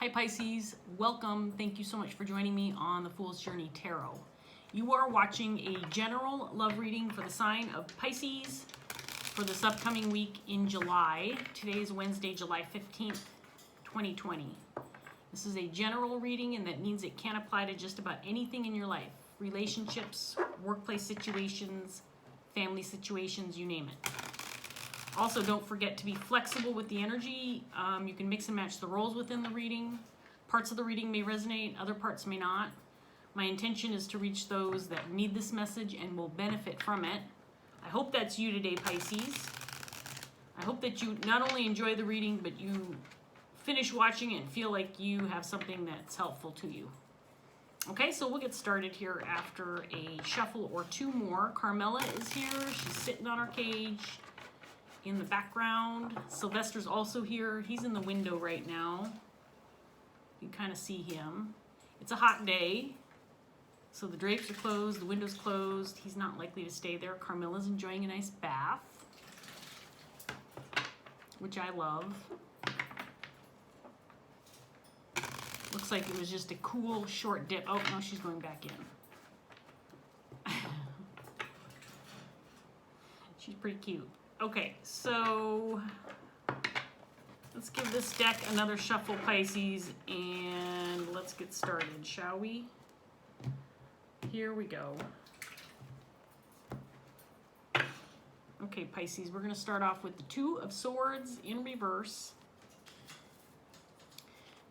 Hi Pisces, welcome. Thank you so much for joining me on the Fool's Journey Tarot. You are watching a general love reading for the sign of Pisces for this upcoming week in July. Today is Wednesday, July 15th, 2020. This is a general reading, and that means it can apply to just about anything in your life. Relationships, workplace situations, family situations, you name it. Also, don't forget to be flexible with the energy. You can mix and match the roles within the reading. Parts of the reading may resonate, other parts may not. My intention is to reach those that need this message and will benefit from it. I hope that's you today, Pisces. I hope that you not only enjoy the reading, but you finish watching it and feel like you have something that's helpful to you. Okay, so we'll get started here after a shuffle or two more. Carmela is here. She's sitting on her cage. In the background, Sylvester's also here. He's in the window right now. You can kind of see him. It's a hot day, so the drapes are closed, the window's closed. He's not likely to stay there. Carmela's enjoying a nice bath, which I love. Looks like it was just a cool, short dip. Oh, no, she's going back in. She's pretty cute. Okay, so let's give this deck another shuffle, Pisces, and let's get started, shall we? Here we go. Okay, Pisces, we're going to start off with the Two of Swords in reverse,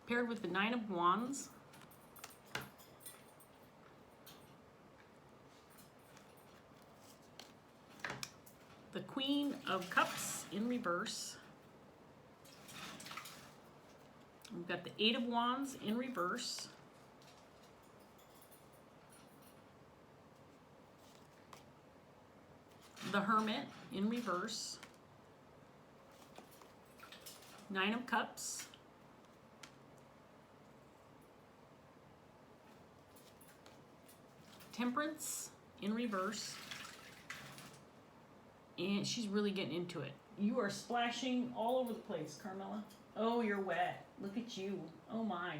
paired with the Nine of Wands. The Queen of Cups in reverse. We've got the Eight of Wands in reverse. The Hermit in reverse. Nine of Cups. Temperance in reverse. And she's really getting into it. You are splashing all over the place, Carmela. Oh, you're wet. Look at you. Oh my.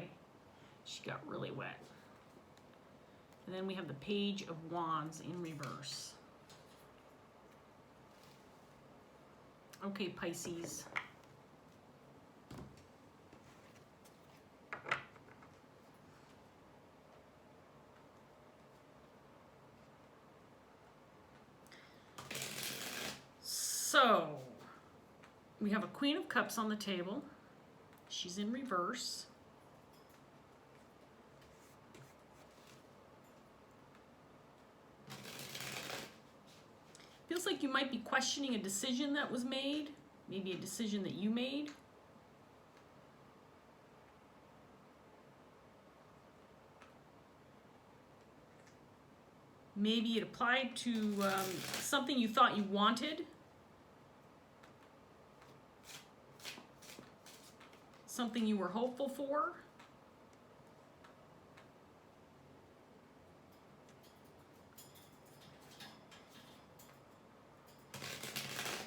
She got really wet. And then we have the Page of Wands in reverse. Okay, Pisces. So, we have a Queen of Cups on the table. She's in reverse. Feels like you might be questioning a decision that was made, maybe a decision that you made. Maybe it applied to something you thought you wanted. Something you were hopeful for.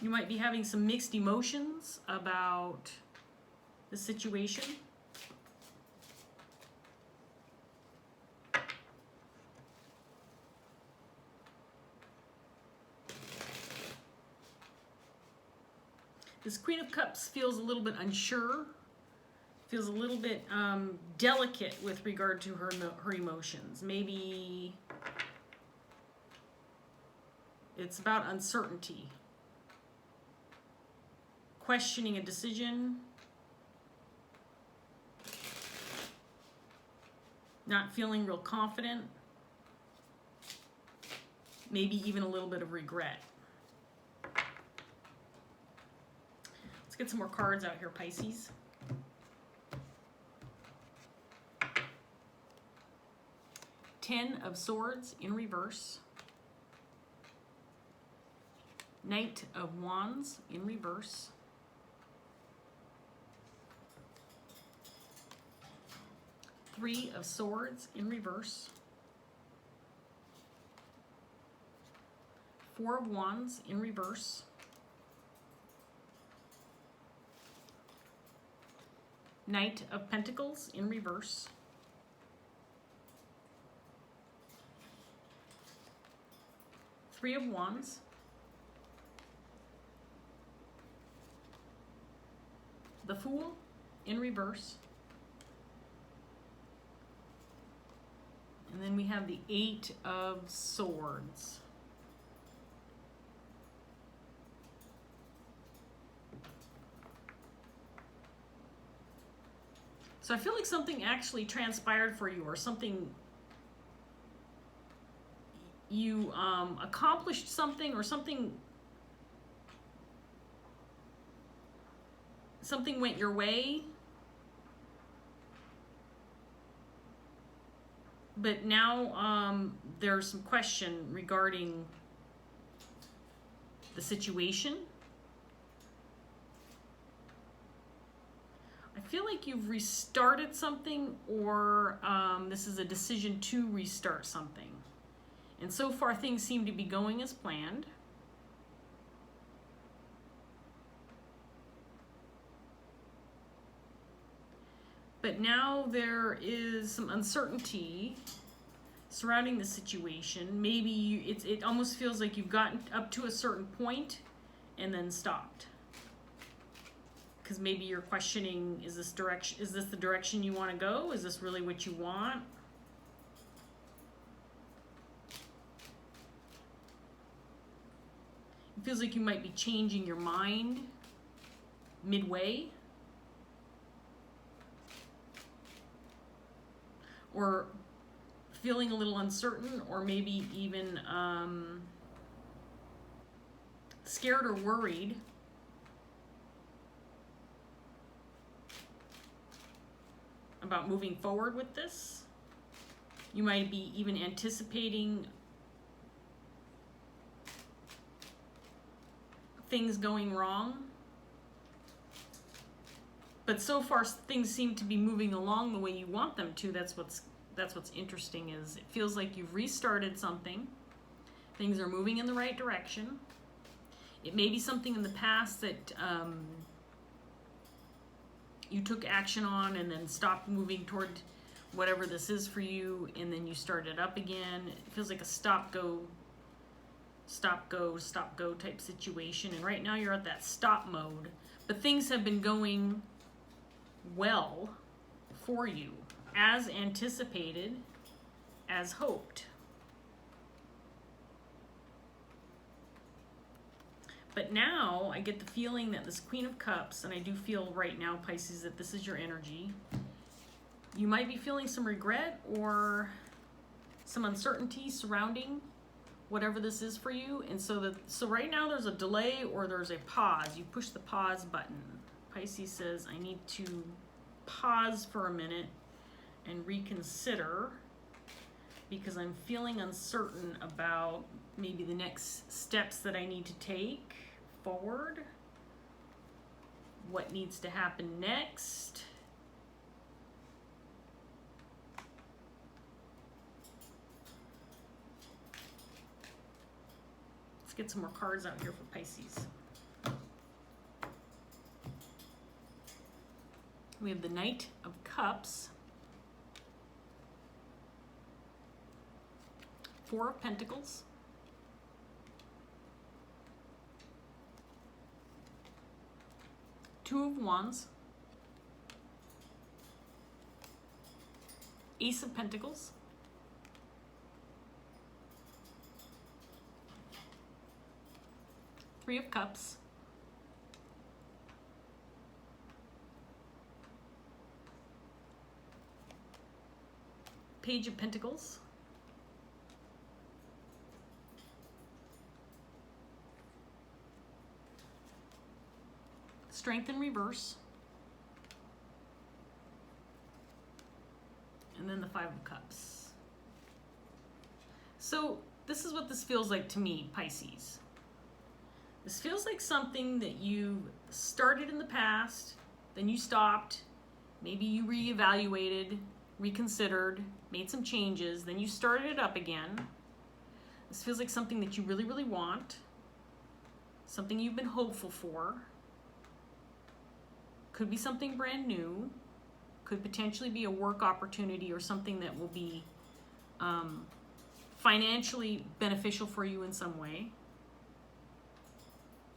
You might be having some mixed emotions about the situation. This Queen of Cups feels a little bit unsure. Feels a little bit delicate with regard to her emotions. Maybe it's about uncertainty. Questioning a decision. Not feeling real confident. Maybe even a little bit of regret. Let's get some more cards out here, Pisces. Ten of Swords in reverse. Knight of Wands in reverse. Three of Swords in reverse. Four of Wands in reverse. Knight of Pentacles in reverse. Three of Wands. The Fool in reverse. And then we have the Eight of Swords. So I feel like something actually transpired for you, or something you accomplished something, or something went your way. But now there's some question regarding the situation. I feel like you've restarted something, or this is a decision to restart something. And so far things seem to be going as planned. But now there is some uncertainty surrounding the situation. Maybe it almost feels like you've gotten up to a certain point and then stopped. Because maybe you're questioning, is this the direction you want to go? Is this really what you want? It feels like you might be changing your mind midway. Or feeling a little uncertain, or maybe even scared or worried. About moving forward with this. You might be even anticipating things going wrong. But so far things seem to be moving along the way you want them to. That's what's interesting, is it feels like you've restarted something. Things are moving in the right direction. It may be something in the past that you took action on and then stopped moving toward whatever this is for you, and then you started up again. It feels like a stop go type situation, and right now you're at that stop mode. But things have been going well for you, as anticipated, as hoped. But now I get the feeling that this Queen of Cups, and I do feel right now, Pisces, that this is your energy. You might be feeling some regret or some uncertainty surrounding whatever this is for you. And so right now there's a delay, or there's a pause. You push the pause button. Pisces says, I need to pause for a minute and reconsider, because I'm feeling uncertain about maybe the next steps that I need to take forward. What needs to happen next? Let's get some more cards out here for Pisces. We have the Knight of Cups, Four of Pentacles, Two of Wands, Ace of Pentacles, Three of Cups, Page of Pentacles, Strength in reverse, and then the Five of Cups. So this is what this feels like to me, Pisces. This feels like something that you started in the past, then you stopped, maybe you reevaluated, reconsidered, made some changes, then you started it up again. This feels like something that you really, really want, something you've been hopeful for. Could be something brand new. Could potentially be a work opportunity or something that will be financially beneficial for you in some way.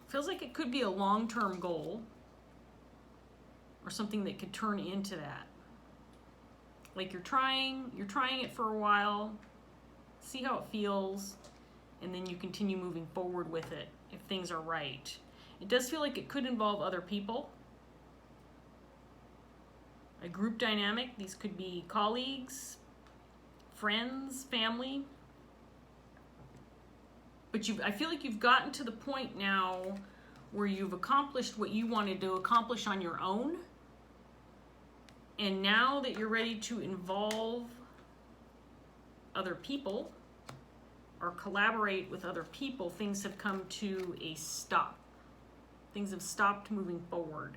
Feels like it could be a long-term goal or something that could turn into that. Like you're trying it for a while, see how it feels, and then you continue moving forward with it if things are right. It does feel like it could involve other people. A group dynamic. These could be colleagues, friends, family. But I feel like you've gotten to the point now where you've accomplished what you wanted to accomplish on your own. And now that you're ready to involve other people or collaborate with other people, things have come to a stop. Things have stopped moving forward.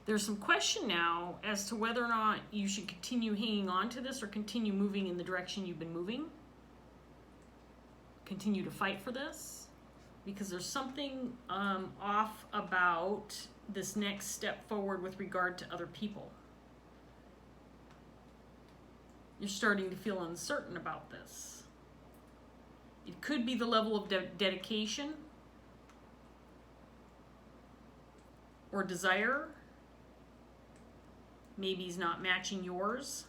There's some question now as to whether or not you should continue hanging on to this or continue moving in the direction you've been moving. Continue to fight for this, because there's something off about this next step forward with regard to other people. You're starting to feel uncertain about this. It could be the level of dedication or desire. Maybe he's not matching yours.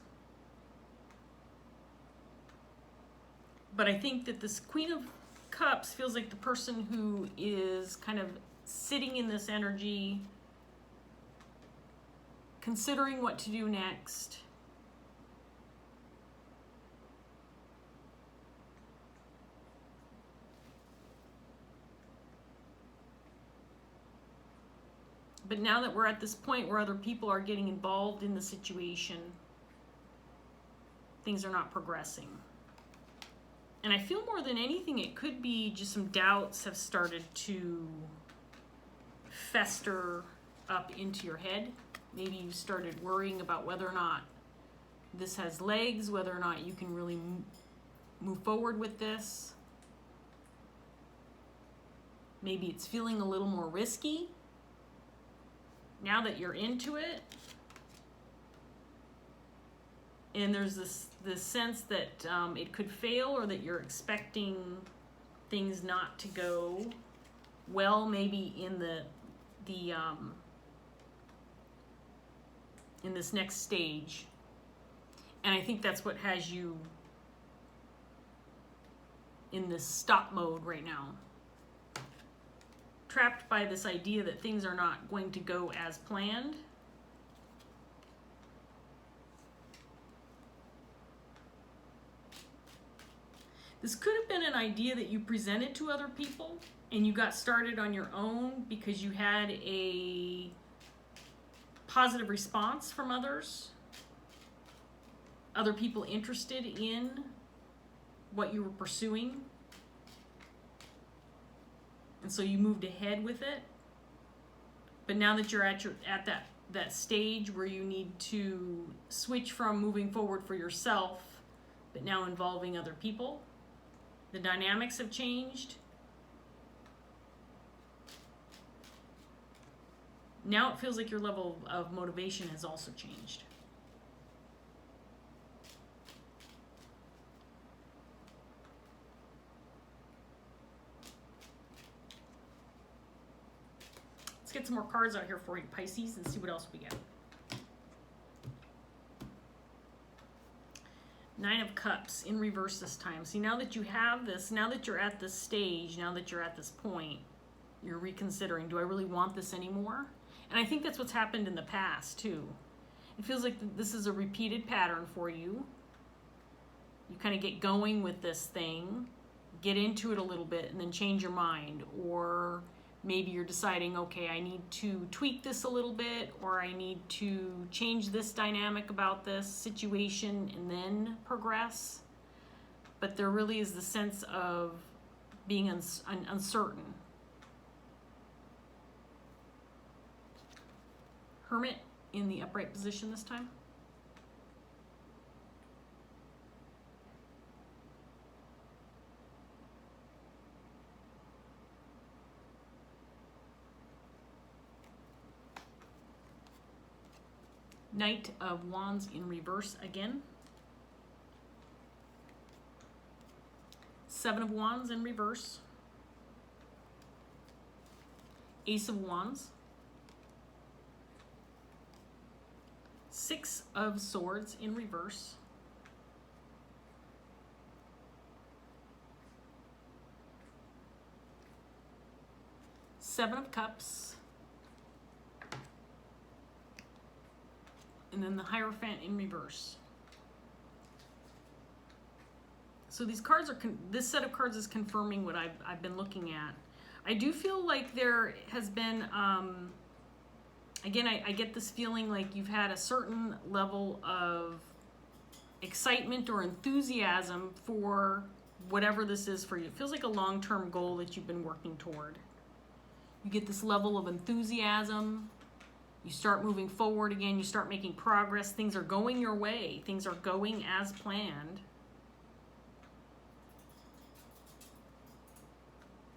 But I think that this Queen of Cups feels like the person who is kind of sitting in this energy, considering what to do next. But now that we're at this point where other people are getting involved in the situation, things are not progressing. And I feel more than anything, it could be just some doubts have started to fester up into your head. Maybe you started worrying about whether or not this has legs, whether or not you can really move forward with this. Maybe it's feeling a little more risky now that you're into it. And there's this sense that it could fail, or that you're expecting things not to go well, maybe in in this next stage. And I think that's what has you in this stop mode right now. Trapped by this idea that things are not going to go as planned. This could have been an idea that you presented to other people and you got started on your own because you had a positive response from others. Other people interested in what you were pursuing. And so you moved ahead with it. But now that you're at that stage where you need to switch from moving forward for yourself, but now involving other people, the dynamics have changed. Now it feels like your level of motivation has also changed. Let's get some more cards out here for you, Pisces, and see what else we get. Nine of Cups in reverse this time. See, now that you have this, now that you're at this stage, now that you're at this point, you're reconsidering, do I really want this anymore? And I think that's what's happened in the past, too. It feels like this is a repeated pattern for you. You kind of get going with this thing, get into it a little bit, and then change your mind. Or maybe you're deciding, okay, I need to tweak this a little bit, or I need to change this dynamic about this situation and then progress. But there really is the sense of being uncertain. Hermit in the upright position this time. Knight of Wands in reverse again. Seven of Wands in reverse. Ace of Wands. Six of Swords in reverse. Seven of Cups. And then the Hierophant in reverse. So these cards are, this set of cards is confirming what I've been looking at. I do feel like there has been, again, I get this feeling like you've had a certain level of excitement or enthusiasm for whatever this is for you. It feels like a long-term goal that you've been working toward. You get this level of enthusiasm. You start moving forward again. You start making progress. Things are going your way. Things are going as planned.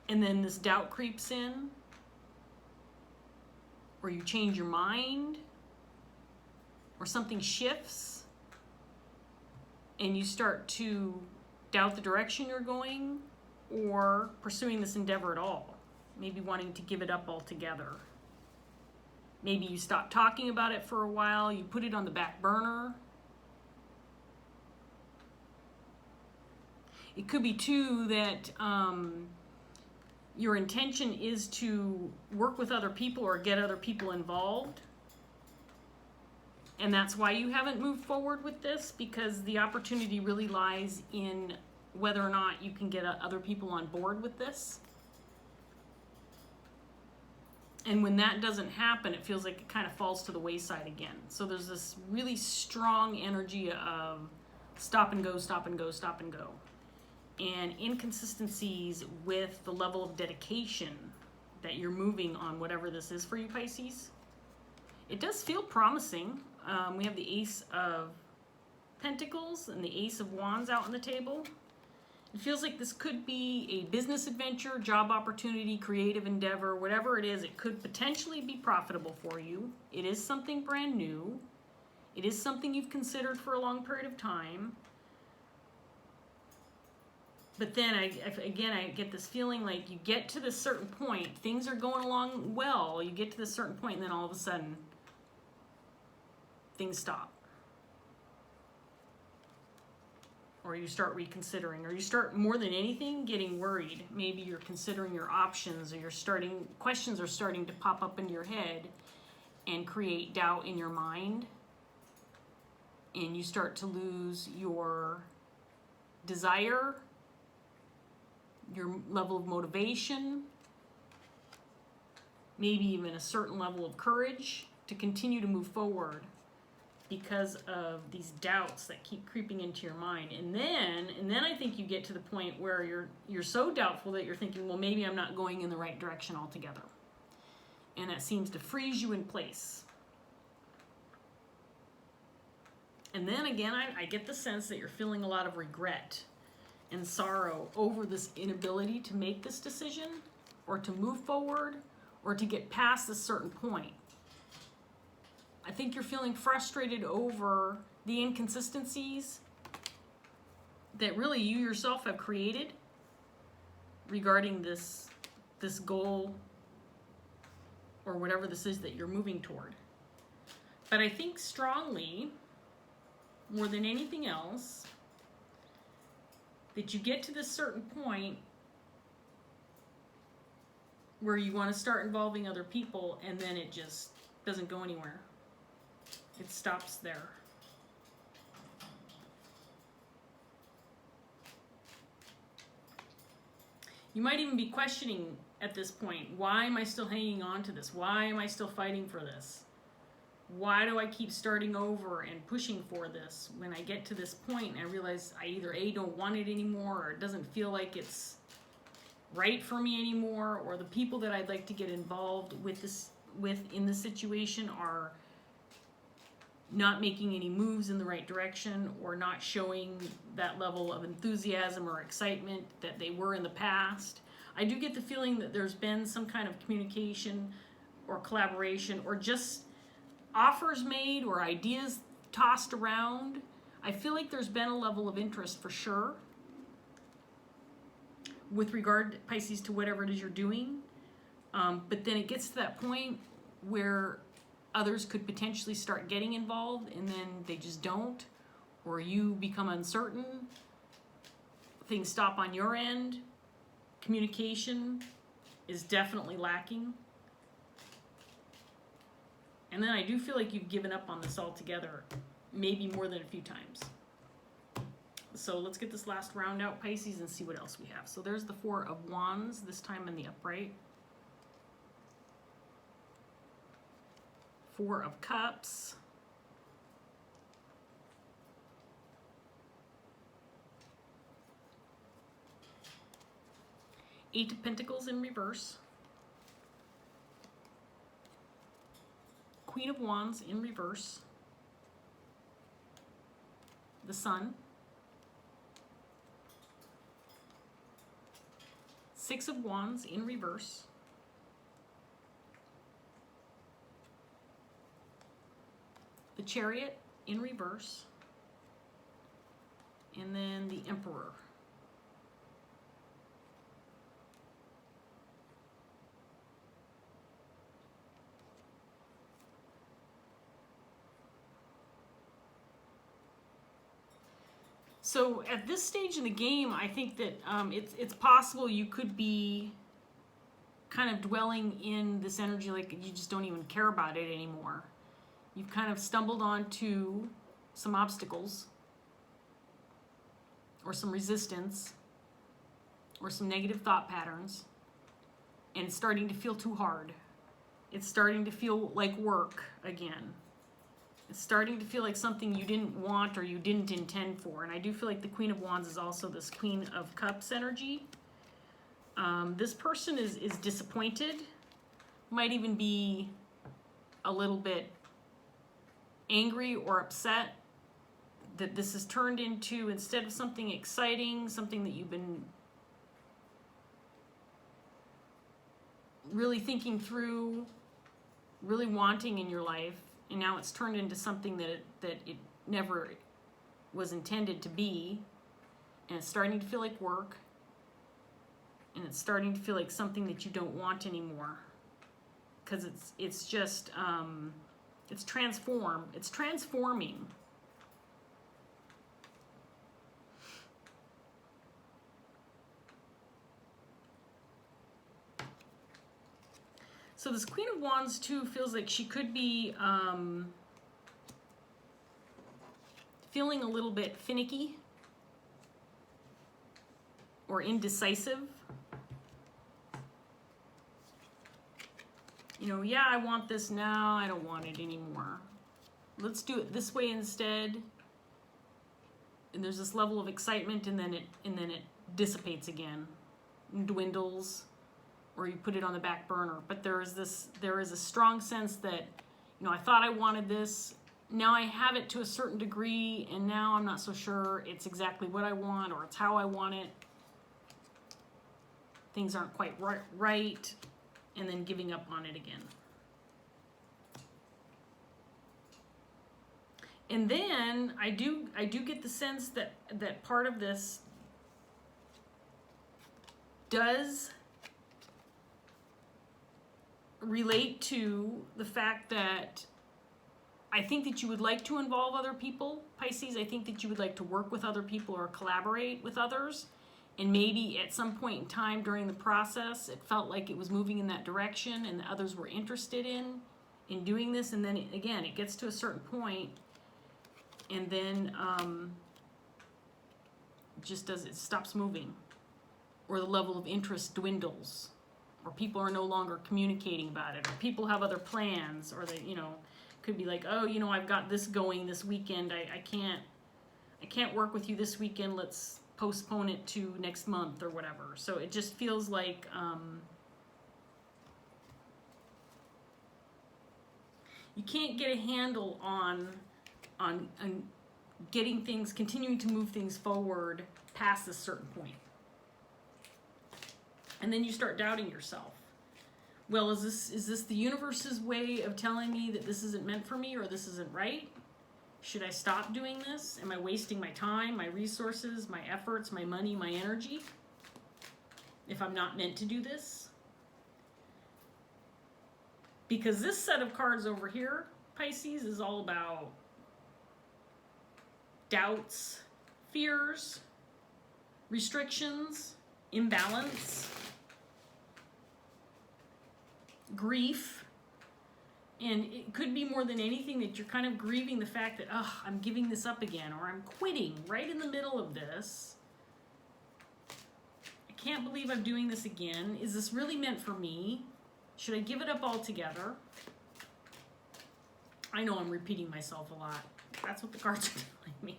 And then this doubt creeps in, or you change your mind, or something shifts, and you start to doubt the direction you're going, or pursuing this endeavor at all. Maybe wanting to give it up altogether. Maybe you stop talking about it for a while, you put it on the back burner. It could be too that your intention is to work with other people or get other people involved. And that's why you haven't moved forward with this, because the opportunity really lies in whether or not you can get other people on board with this. And when that doesn't happen, it feels like it kind of falls to the wayside again. So there's this really strong energy of stop and go, stop and go, stop and go. And inconsistencies with the level of dedication that you're moving on whatever this is for you, Pisces. It does feel promising. We have the Ace of Pentacles and the Ace of Wands out on the table. It feels like this could be a business adventure, job opportunity, creative endeavor, whatever it is. It could potentially be profitable for you. It is something brand new. It is something you've considered for a long period of time. But then, I get this feeling like you get to this certain point, things are going along well, you get to this certain point, and then all of a sudden, things stop. Or you start reconsidering, or you start, more than anything, getting worried. Maybe you're considering your options, or questions are starting to pop up into your head and create doubt in your mind. And you start to lose your desire, your level of motivation, maybe even a certain level of courage to continue to move forward because of these doubts that keep creeping into your mind. And then I think you get to the point where you're so doubtful that you're thinking, well, maybe I'm not going in the right direction altogether. And that seems to freeze you in place. And then again, I get the sense that you're feeling a lot of regret and sorrow over this inability to make this decision, or to move forward, or to get past a certain point. I think you're feeling frustrated over the inconsistencies that really you yourself have created regarding this goal or whatever this is that you're moving toward. But I think strongly, more than anything else, that you get to this certain point where you want to start involving other people, and then it just doesn't go anywhere. It stops there. You might even be questioning at this point, why am I still hanging on to this? Why am I still fighting for this? Why do I keep starting over and pushing for this when I get to this point and I realize I either A, don't want it anymore, or it doesn't feel like it's right for me anymore, or the people that I'd like to get involved with in this situation are not making any moves in the right direction, or not showing that level of enthusiasm or excitement that they were in the past. I do get the feeling that there's been some kind of communication or collaboration, or just offers made or ideas tossed around. I feel like there's been a level of interest for sure with regard, Pisces, to whatever it is you're doing. But then it gets to that point where others could potentially start getting involved and then they just don't, or you become uncertain. Things stop on your end. Communication is definitely lacking. And then I do feel like you've given up on this altogether, maybe more than a few times. So let's get this last round out, Pisces, and see what else we have. So there's the Four of Wands, this time in the upright. Four of Cups. Eight of Pentacles in reverse. Queen of Wands in reverse. The Sun. Six of Wands in reverse. The Chariot in reverse. And then the Emperor. So at this stage in the game, I think that it's possible you could be kind of dwelling in this energy like you just don't even care about it anymore. You've kind of stumbled onto some obstacles or some resistance or some negative thought patterns, and it's starting to feel too hard. It's starting to feel like work again. It's starting to feel like something you didn't want or you didn't intend for. And I do feel like the Queen of Wands is also this Queen of Cups energy. This person is disappointed, might even be a little bit angry or upset that this has turned into, instead of something exciting, something that you've been really thinking through, really wanting in your life, and now it's turned into something that it never was intended to be, and it's starting to feel like work, and it's starting to feel like something that you don't want anymore, because it's just it's transforming. So this Queen of Wands too feels like she could be feeling a little bit finicky or indecisive. You know, yeah, I want this now, I don't want it anymore. Let's do it this way instead. And there's this level of excitement, and then it dissipates again, and dwindles, or you put it on the back burner. But there is a strong sense that, you know, I thought I wanted this, now I have it to a certain degree, and now I'm not so sure it's exactly what I want or it's how I want it. Things aren't quite right, and then giving up on it again. And then I do get the sense that part of this does relate to the fact that I think that you would like to involve other people, Pisces. I think that you would like to work with other people or collaborate with others. And maybe at some point in time during the process, it felt like it was moving in that direction and the others were interested in doing this. And then again, it gets to a certain point, and then it stops moving, or the level of interest dwindles, or people are no longer communicating about it, or people have other plans, or they, you know, could be like, oh, you know, I've got this going this weekend. I can't work with you this weekend. Let's postpone it to next month or whatever. So it just feels like you can't get a handle on getting things, continuing to move things forward past a certain point. And then you start doubting yourself. well, is this the universe's way of telling me that this isn't meant for me or this isn't right? Should I stop doing this? Am I wasting my time, my resources, my efforts, my money, my energy if I'm not meant to do this? Because this set of cards over here, Pisces, is all about doubts, fears, restrictions, imbalance, grief. And it could be more than anything that you're kind of grieving the fact that, oh, I'm giving this up again, or I'm quitting right in the middle of this. I can't believe I'm doing this again. Is this really meant for me? Should I give it up altogether? I know I'm repeating myself a lot. That's what the cards are telling me.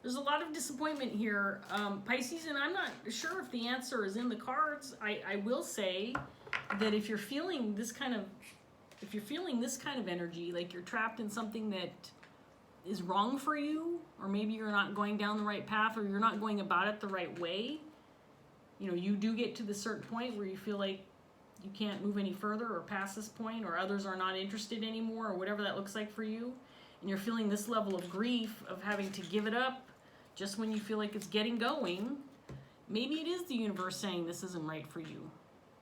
There's a lot of disappointment here, Pisces, and I'm not sure if the answer is in the cards. I will say that if you're feeling this kind of energy, like you're trapped in something that is wrong for you, or maybe you're not going down the right path, or you're not going about it the right way, you know, you do get to the certain point where you feel like you can't move any further or past this point, or others are not interested anymore, or whatever that looks like for you, and you're feeling this level of grief of having to give it up just when you feel like it's getting going. Maybe it is the universe saying this isn't right for you.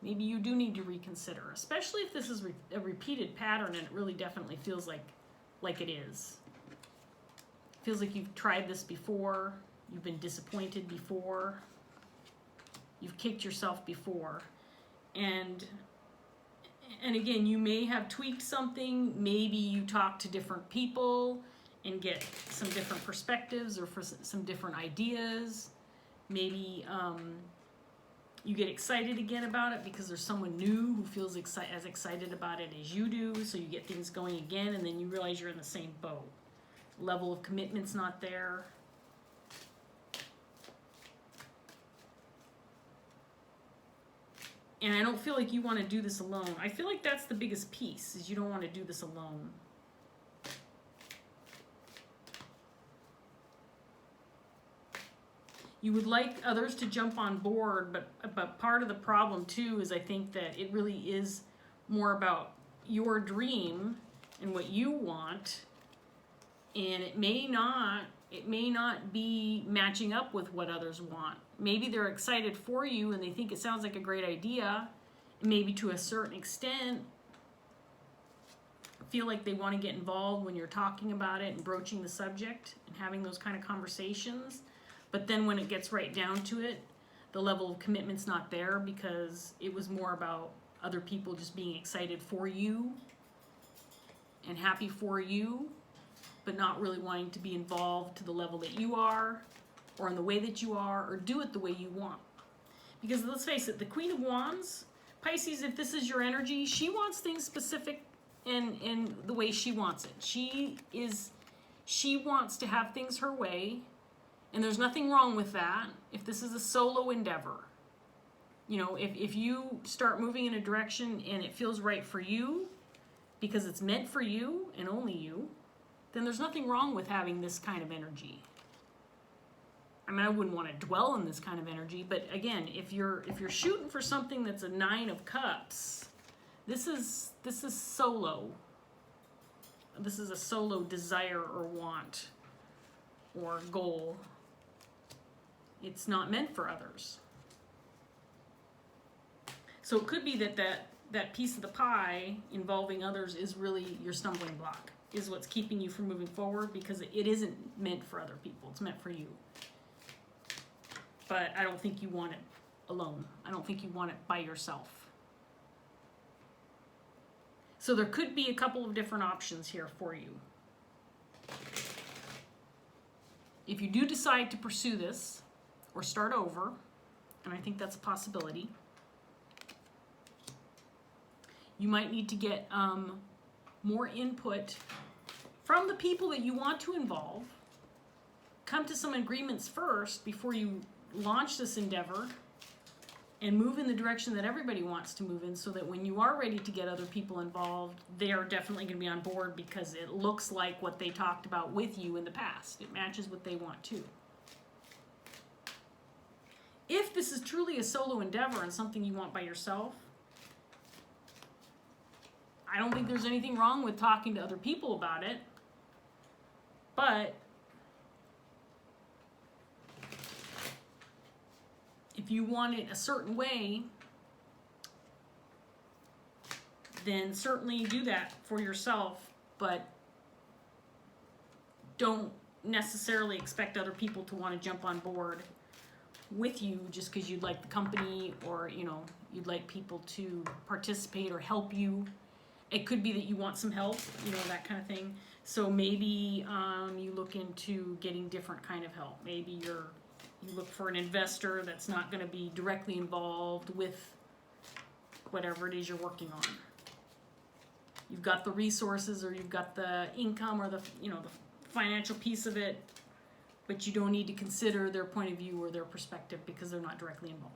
Maybe you do need to reconsider, especially if this is a repeated pattern and it really definitely feels like it is. It feels like you've tried this before, you've been disappointed before, you've kicked yourself before. And again, you may have tweaked something, maybe you talk to different people and get some different perspectives or for some different ideas. Maybe you get excited again about it because there's someone new who feels as excited about it as you do, so you get things going again, and then you realize you're in the same boat. Level of commitment's not there. And I don't feel like you want to do this alone. I feel like that's the biggest piece, is you don't want to do this alone. You would like others to jump on board, but part of the problem too is I think that it really is more about your dream and what you want, and it may not be matching up with what others want. Maybe they're excited for you and they think it sounds like a great idea, maybe to a certain extent feel like they want to get involved when you're talking about it and broaching the subject and having those kind of conversations. But then when it gets right down to it, the level of commitment's not there because it was more about other people just being excited for you and happy for you, but not really wanting to be involved to the level that you are, or in the way that you are, or do it the way you want. Because let's face it, the Queen of Wands, Pisces, if this is your energy, she wants things specific in the way she wants it. She wants to have things her way. And there's nothing wrong with that if this is a solo endeavor. You know, if you start moving in a direction and it feels right for you because it's meant for you and only you, then there's nothing wrong with having this kind of energy. I mean, I wouldn't want to dwell in this kind of energy, but again, if you're shooting for something that's a 9 of Cups, this is solo. This is a solo desire or want or goal. It's not meant for others. So it could be that piece of the pie involving others is really your stumbling block, is what's keeping you from moving forward, because it isn't meant for other people. It's meant for you. But I don't think you want it alone. I don't think you want it by yourself. So there could be a couple of different options here for you. If you do decide to pursue this or start over, and I think that's a possibility, you might need to get more input from the people that you want to involve. Come to some agreements first before you launch this endeavor, and move in the direction that everybody wants to move in, so that when you are ready to get other people involved, they are definitely going to be on board because it looks like what they talked about with you in the past. It matches what they want too. If this is truly a solo endeavor and something you want by yourself, I don't think there's anything wrong with talking to other people about it. But if you want it a certain way, then certainly do that for yourself, but don't necessarily expect other people to want to jump on board with you just because you like the company, or you'd like people to participate or help you. It could be that you want some help, that kind of thing. So maybe you look into getting different kind of help. Maybe you look for an investor that's not going to be directly involved with whatever it is you're working on. You've got the resources, or you've got the income, or the financial piece of it, but you don't need to consider their point of view or their perspective because they're not directly involved.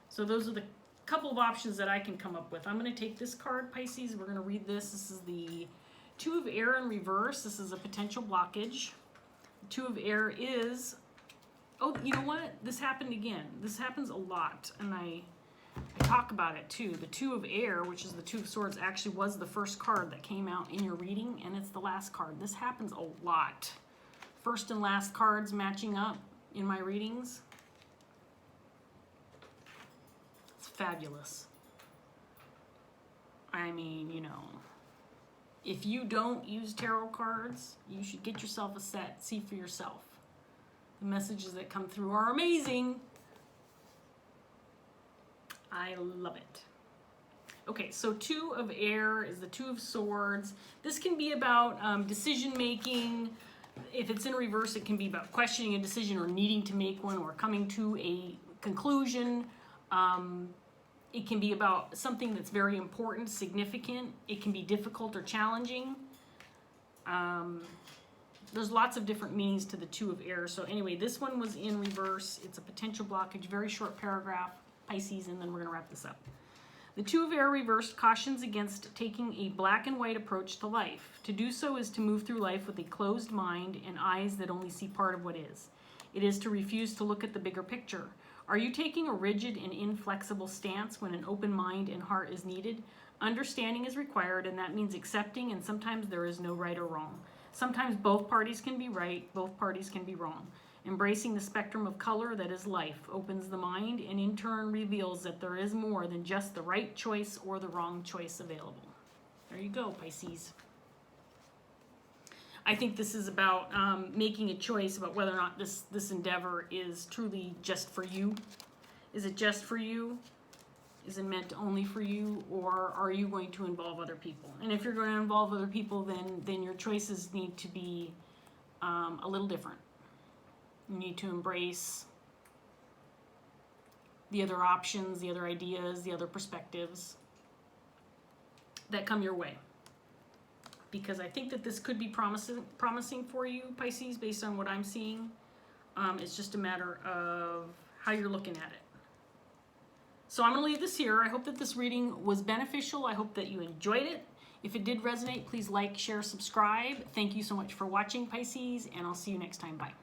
So those are the couple of options that I can come up with. I'm going to take this card, Pisces. We're going to read this. This is the Two of Air in reverse. This is a potential blockage. The Two of Air is, oh, you know what? This happened again. This happens a lot, and I talk about it too. The Two of Air, which is the Two of Swords, actually was the first card that came out in your reading, and it's the last card. This happens a lot. First and last cards matching up in my readings. It's fabulous. I mean, if you don't use tarot cards, you should get yourself a set, see for yourself. The messages that come through are amazing. I love it. Okay, so Two of Air is the Two of Swords. This can be about decision making. If it's in reverse, it can be about questioning a decision or needing to make one or coming to a conclusion. It can be about something that's very important, significant. It can be difficult or challenging. There's lots of different meanings to the Two of Air. So anyway, this one was in reverse. It's a potential blockage, very short paragraph, Pisces, and then we're going to wrap this up. The Two of Air reversed cautions against taking a black and white approach to life. To do so is to move through life with a closed mind and eyes that only see part of what is. It is to refuse to look at the bigger picture. Are you taking a rigid and inflexible stance when an open mind and heart is needed? Understanding is required, and that means accepting, and sometimes there is no right or wrong. Sometimes both parties can be right, both parties can be wrong. Embracing the spectrum of color that is life opens the mind and in turn reveals that there is more than just the right choice or the wrong choice available. There you go, Pisces. I think this is about making a choice about whether or not this endeavor is truly just for you. Is it just for you? Is it meant only for you? Or are you going to involve other people? And if you're going to involve other people, then your choices need to be a little different. You need to embrace the other options, the other ideas, the other perspectives that come your way. Because I think that this could be promising for you, Pisces, based on what I'm seeing. It's just a matter of how you're looking at it. So I'm going to leave this here. I hope that this reading was beneficial. I hope that you enjoyed it. If it did resonate, please like, share, subscribe. Thank you so much for watching, Pisces, and I'll see you next time. Bye.